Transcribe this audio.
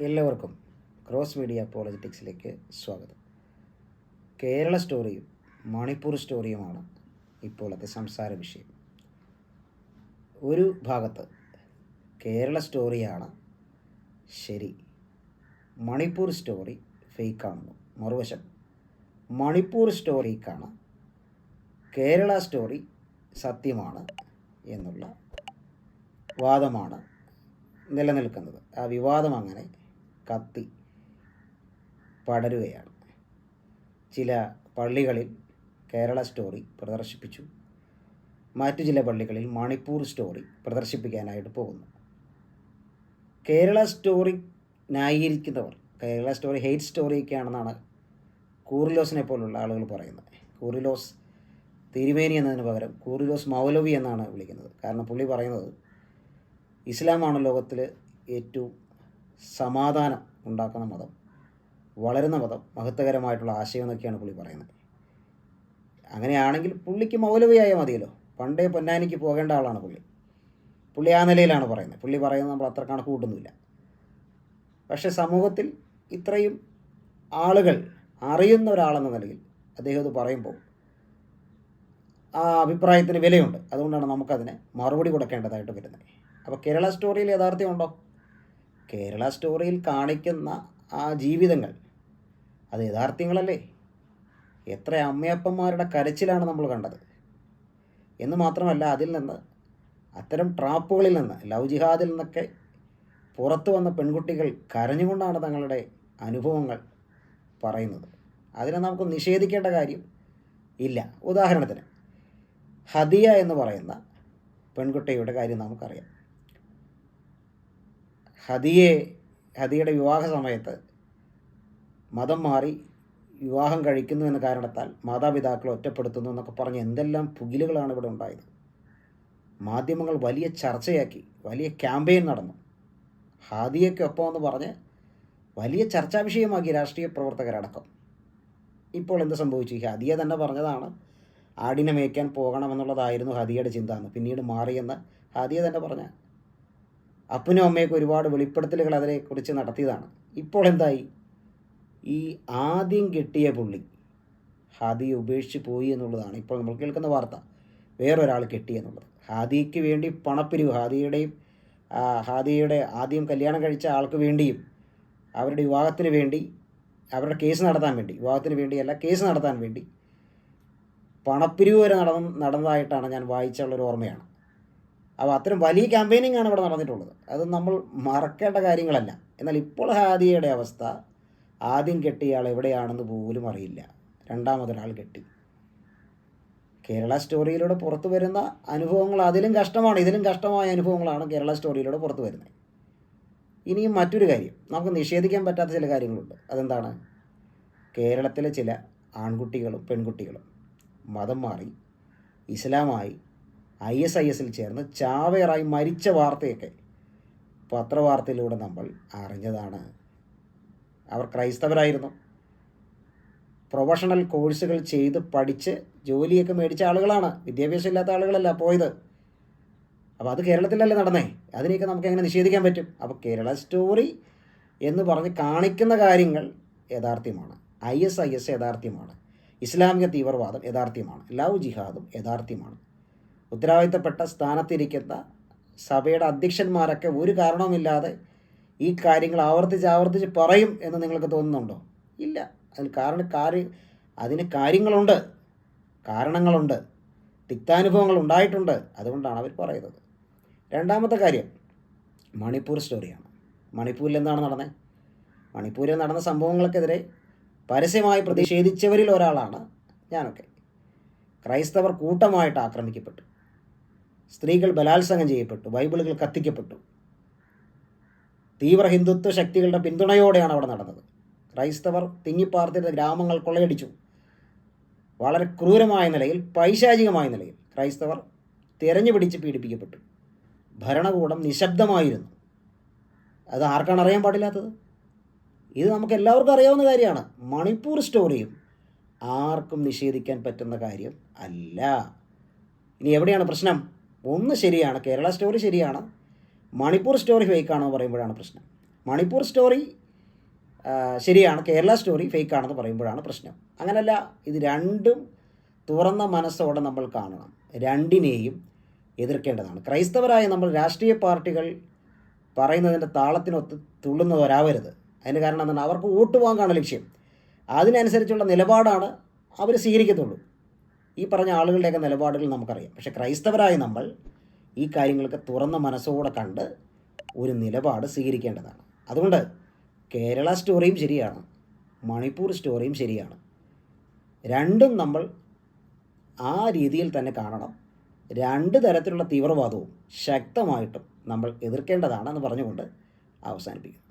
എല്ലാവർക്കും cross media പോളിറ്റിക്സിലേക്ക് സ്വാഗതം. കേരള സ്റ്റോറിയും മണിപ്പൂർ സ്റ്റോറിയുമാണ് ഇപ്പോഴത്തെ സംസാര വിഷയം. ഒരു ഭാഗത്ത് കേരള സ്റ്റോറിയാണ് ശരി, മണിപ്പൂർ സ്റ്റോറി ഫേക്കാണെന്നും, മറുവശം മണിപ്പൂർ സ്റ്റോറിക്കാണ്, കേരള സ്റ്റോറി സത്യമാണ് എന്നുള്ള വാദമാണ് നിലനിൽക്കുന്നത്. ആ വിവാദം അങ്ങനെ കത്തി പടരുകയാണ്. ചില പള്ളികളിൽ കേരള സ്റ്റോറി പ്രദർശിപ്പിച്ചു, മറ്റു ചില പള്ളികളിൽ മണിപ്പൂർ സ്റ്റോറി പ്രദർശിപ്പിക്കാനായിട്ട് പോകുന്നു. കേരള സ്റ്റോറി ന്യായീകരിക്കുന്നവർ കേരള സ്റ്റോറി ഹെയ്റ്റ് സ്റ്റോറിയൊക്കെയാണെന്നാണ് കൂറിലോസിനെ പോലുള്ള ആളുകൾ പറയുന്നത്. കൂറിലോസ് തിരുമേനി എന്നതിന് പകരം കൂറിലോസ് മൗലവി എന്നാണ് വിളിക്കുന്നത്. കാരണം പുള്ളി പറയുന്നത് ഇസ്ലാമാണ് ലോകത്തിൽ ഏറ്റവും സമാധാനം ഉണ്ടാക്കുന്ന മതം, വളരുന്ന മതം, മഹത്വകരമായിട്ടുള്ള ആശയം എന്നൊക്കെയാണ് പുള്ളി പറയുന്നത്. അങ്ങനെയാണെങ്കിൽ പുള്ളിക്ക് മൗലവിയായ മതിയല്ലോ. പണ്ടേ പൊന്നാനിക്ക് പോകേണ്ട ആളാണ് പുള്ളി ആ നിലയിലാണ് പറയുന്നത്. പുള്ളി പറയുന്നത് നമ്മൾ അത്ര കണക്ക് കൂട്ടുന്നില്ല. പക്ഷേ സമൂഹത്തിൽ ഇത്രയും ആളുകൾ അറിയുന്ന ഒരാളെന്ന നിലയിൽ അദ്ദേഹം ഇത് പറയുമ്പോൾ ആ അഭിപ്രായത്തിന് വിലയുണ്ട്. അതുകൊണ്ടാണ് നമുക്കതിന് മറുപടി കൊടുക്കേണ്ടതായിട്ട് വരുന്നത്. അപ്പോൾ കേരള സ്റ്റോറിയിൽ യാഥാർത്ഥ്യമുണ്ടോ? കേരള സ്റ്റോറിയിൽ കാണിക്കുന്ന ആ ജീവിതങ്ങൾ അത് യാഥാർത്ഥ്യങ്ങളല്ലേ? എത്ര അമ്മയപ്പന്മാരുടെ കരച്ചിലാണ് നമ്മൾ കണ്ടത് എന്ന് മാത്രമല്ല, അതിൽ നിന്ന് അത്തരം ട്രാപ്പുകളിൽ നിന്ന്, ലവ് ജിഹാദിൽ നിന്നൊക്കെ പുറത്തു വന്ന പെൺകുട്ടികൾ കരഞ്ഞുകൊണ്ടാണ് തങ്ങളുടെ അനുഭവങ്ങൾ പറയുന്നത്. അതിനെ നമുക്ക് നിഷേധിക്കേണ്ട കാര്യം ഇല്ല. ഉദാഹരണത്തിന് ഹദിയ എന്ന് പറയുന്ന പെൺകുട്ടിയുടെ കാര്യം നമുക്കറിയാം. ഹദിയയുടെ വിവാഹ സമയത്ത് മതം മാറി വിവാഹം കഴിക്കുന്നു എന്ന കാരണത്താൽ മാതാപിതാക്കളെ ഒറ്റപ്പെടുത്തുന്നു എന്നൊക്കെ പറഞ്ഞ് എന്തെല്ലാം പുകിലുകളാണ് ഇവിടെ ഉണ്ടായത്. മാധ്യമങ്ങൾ വലിയ ചർച്ചയാക്കി, വലിയ ക്യാമ്പയിൻ നടന്നു. ഹാദിയയ്ക്കൊപ്പം എന്ന് പറഞ്ഞ് വലിയ ചർച്ചാ വിഷയമാക്കി രാഷ്ട്രീയ പ്രവർത്തകരടക്കം. ഇപ്പോൾ എന്ത് സംഭവിച്ചു? ഹദിയ തന്നെ പറഞ്ഞതാണ് ആടിനെ മേയ്ക്കാൻ പോകണമെന്നുള്ളതായിരുന്നു ഹദിയയുടെ ചിന്ത എന്ന്. പിന്നീട് മാറിയെന്ന് ഹദിയ തന്നെ പറഞ്ഞ അപ്പനും അമ്മയൊക്കെ ഒരുപാട് വെളിപ്പെടുത്തലുകൾ അതിനെക്കുറിച്ച് നടത്തിയതാണ്. ഇപ്പോൾ എന്തായി? ഈ ആദ്യം കെട്ടിയ പുള്ളി ഹാദിയെ ഉപേക്ഷിച്ച് പോയി എന്നുള്ളതാണ് ഇപ്പോൾ നമ്മൾ കേൾക്കുന്ന വാർത്ത. വേറൊരാൾ കെട്ടി എന്നുള്ളത്. ഹാദിയയ്ക്ക് വേണ്ടി പണപ്പിരിവ്, ഹാദിയയുടെ ആദ്യം കല്യാണം കഴിച്ച ആൾക്ക് വേണ്ടിയും അവരുടെ വിവാഹത്തിന് വേണ്ടി, അവരുടെ കേസ് നടത്താൻ വേണ്ടി, വിവാഹത്തിന് വേണ്ടിയല്ല കേസ് നടത്താൻ വേണ്ടി പണപ്പിരിവ് വരെ നടന്നതായിട്ടാണ് ഞാൻ വായിച്ചുള്ളൊരു ഓർമ്മയാണ്. അപ്പോൾ അത്തരം വലിയ ക്യാമ്പയിനിങ് ആണ് ഇവിടെ നടന്നിട്ടുള്ളത്. അത് നമ്മൾ മറക്കേണ്ട കാര്യങ്ങളല്ല. എന്നാൽ ഇപ്പോൾ ഹാദിയയുടെ അവസ്ഥ, ആദ്യം കെട്ടിയ ആൾ എവിടെയാണെന്ന് പോലും അറിയില്ല, രണ്ടാമതൊരാൾ കെട്ടി. കേരള സ്റ്റോറിയിലൂടെ പുറത്തു വരുന്ന അനുഭവങ്ങൾ അതിലും കഷ്ടമാണ്. ഇതിലും കഷ്ടമായ അനുഭവങ്ങളാണ് കേരള സ്റ്റോറിയിലൂടെ പുറത്തു വരുന്നത്. ഇനിയും മറ്റൊരു കാര്യം, നമുക്ക് നിഷേധിക്കാൻ പറ്റാത്ത ചില കാര്യങ്ങളുണ്ട്. അതെന്താണ്? കേരളത്തിലെ ചില ആൺകുട്ടികളും പെൺകുട്ടികളും മതം മാറി ഇസ്ലാമായി ISISൽ ചേർന്ന് ചാവേറായി മരിച്ച വാർത്തയൊക്കെ പത്രവാർത്തയിലൂടെ നമ്മൾ അറിഞ്ഞതാണ്. അവർ ക്രൈസ്തവരായിരുന്നു. പ്രൊഫഷണൽ കോഴ്സുകൾ ചെയ്ത് പഠിച്ച് ജോലിയൊക്കെ മേടിച്ച ആളുകളാണ്, വിദ്യാഭ്യാസം ഇല്ലാത്ത ആളുകളല്ല പോയത്. അപ്പോൾ അത് കേരളത്തിലല്ലേ നടന്നേ? അതിനെയൊക്കെ നമുക്ക് എങ്ങനെ നിഷേധിക്കാൻ പറ്റും? അപ്പോൾ കേരള സ്റ്റോറി എന്ന് പറഞ്ഞ് കാണിക്കുന്ന കാര്യങ്ങൾ യാഥാർത്ഥ്യമാണ്. ISIS യാഥാർത്ഥ്യമാണ്. ഇസ്ലാമിക തീവ്രവാദം യാഥാർത്ഥ്യമാണ്. ലവ് ജിഹാദും യാഥാർത്ഥ്യമാണ്. ഉത്തരവാദിത്തപ്പെട്ട സ്ഥാനത്തിരിക്കുന്ന സഭയുടെ അധ്യക്ഷന്മാരൊക്കെ ഒരു കാരണവുമില്ലാതെ ഈ കാര്യങ്ങൾ ആവർത്തിച്ച് പറയും എന്ന് നിങ്ങൾക്ക് തോന്നുന്നുണ്ടോ? ഇല്ല. അതിന് കാര്യങ്ങളുണ്ട്, കാരണങ്ങളുണ്ട്, തിക്താനുഭവങ്ങൾ ഉണ്ടായിട്ടുണ്ട്. അതുകൊണ്ടാണ് അവർ പറയുന്നത്. രണ്ടാമത്തെ കാര്യം മണിപ്പൂർ സ്റ്റോറിയാണ്. മണിപ്പൂരിൽ എന്താണ് നടന്നത്? മണിപ്പൂരിൽ നടന്ന സംഭവങ്ങൾക്കെതിരെ പരസ്യമായി പ്രതിഷേധിച്ചവരിൽ ഒരാളാണ് ഞാനൊക്കെ. ക്രൈസ്തവർ കൂട്ടമായിട്ട് ആക്രമിക്കപ്പെട്ടു, സ്ത്രീകൾ ബലാത്സംഗം ചെയ്യപ്പെട്ടു, ബൈബിളുകൾ കത്തിക്കപ്പെട്ടു. തീവ്ര ഹിന്ദുത്വ ശക്തികളുടെ പിന്തുണയോടെയാണ് അവിടെ നടന്നത്. ക്രൈസ്തവർ തിങ്ങിപ്പാർത്തിരുന്ന ഗ്രാമങ്ങൾ കൊള്ളയടിച്ചു. വളരെ ക്രൂരമായ നിലയിൽ, പൈശാചികമായ നിലയിൽ ക്രൈസ്തവർ തിരഞ്ഞു പിടിച്ച് പീഡിപ്പിക്കപ്പെട്ടു. ഭരണകൂടം നിശബ്ദമായിരുന്നു. അത് ആർക്കാണ് അറിയാൻ പാടില്ലാത്തത്? ഇത് നമുക്ക് എല്ലാവർക്കും അറിയാവുന്ന കാര്യമാണ്. മണിപ്പൂർ സ്റ്റോറിയും ആർക്കും നിഷേധിക്കാൻ പറ്റുന്ന കാര്യം അല്ല. ഇനി എവിടെയാണ് പ്രശ്നം? ഒന്ന് ശരിയാണ്, കേരള സ്റ്റോറി ശരിയാണ്, മണിപ്പൂർ സ്റ്റോറി ഫേക്കാണെന്ന് പറയുമ്പോഴാണ് പ്രശ്നം. മണിപ്പൂർ സ്റ്റോറി ശരിയാണ്, കേരള സ്റ്റോറി ഫേക്കാണെന്ന് പറയുമ്പോഴാണ് പ്രശ്നം. അങ്ങനല്ല, ഇത് രണ്ടും തുറന്ന മനസ്സോടെ നമ്മൾ കാണണം. രണ്ടിനെയും എതിർക്കേണ്ടതാണ്. ക്രൈസ്തവരായ നമ്മൾ രാഷ്ട്രീയ പാർട്ടികൾ പറയുന്നതിൻ്റെ താളത്തിനൊത്ത് തുള്ളുന്നവരാവരുത്. അതിന് കാരണം എന്താണ്? അവർക്ക് വോട്ട് വാങ്ങാനാണ് ലക്ഷ്യം. അതിനനുസരിച്ചുള്ള നിലപാടാണ് അവർ സ്വീകരിക്കത്തുള്ളൂ. ഈ പറഞ്ഞ ആളുകളുടെയൊക്കെ നിലപാടുകൾ നമുക്കറിയാം. പക്ഷേ ക്രൈസ്തവരായ നമ്മൾ ഈ കാര്യങ്ങൾക്ക് തുറന്ന മനസ്സോടെ കണ്ട് ഒരു നിലപാട് സ്വീകരിക്കേണ്ടതാണ്. അതുകൊണ്ട് കേരള സ്റ്റോറിയും ശരിയാണ്, മണിപ്പൂർ സ്റ്റോറിയും ശരിയാണ്. രണ്ടും നമ്മൾ ആ രീതിയിൽ തന്നെ കാണണം. രണ്ട് തരത്തിലുള്ള തീവ്രവാദവും ശക്തമായിട്ടും നമ്മൾ എതിർക്കേണ്ടതാണെന്ന് പറഞ്ഞുകൊണ്ട് അവസാനിപ്പിക്കും.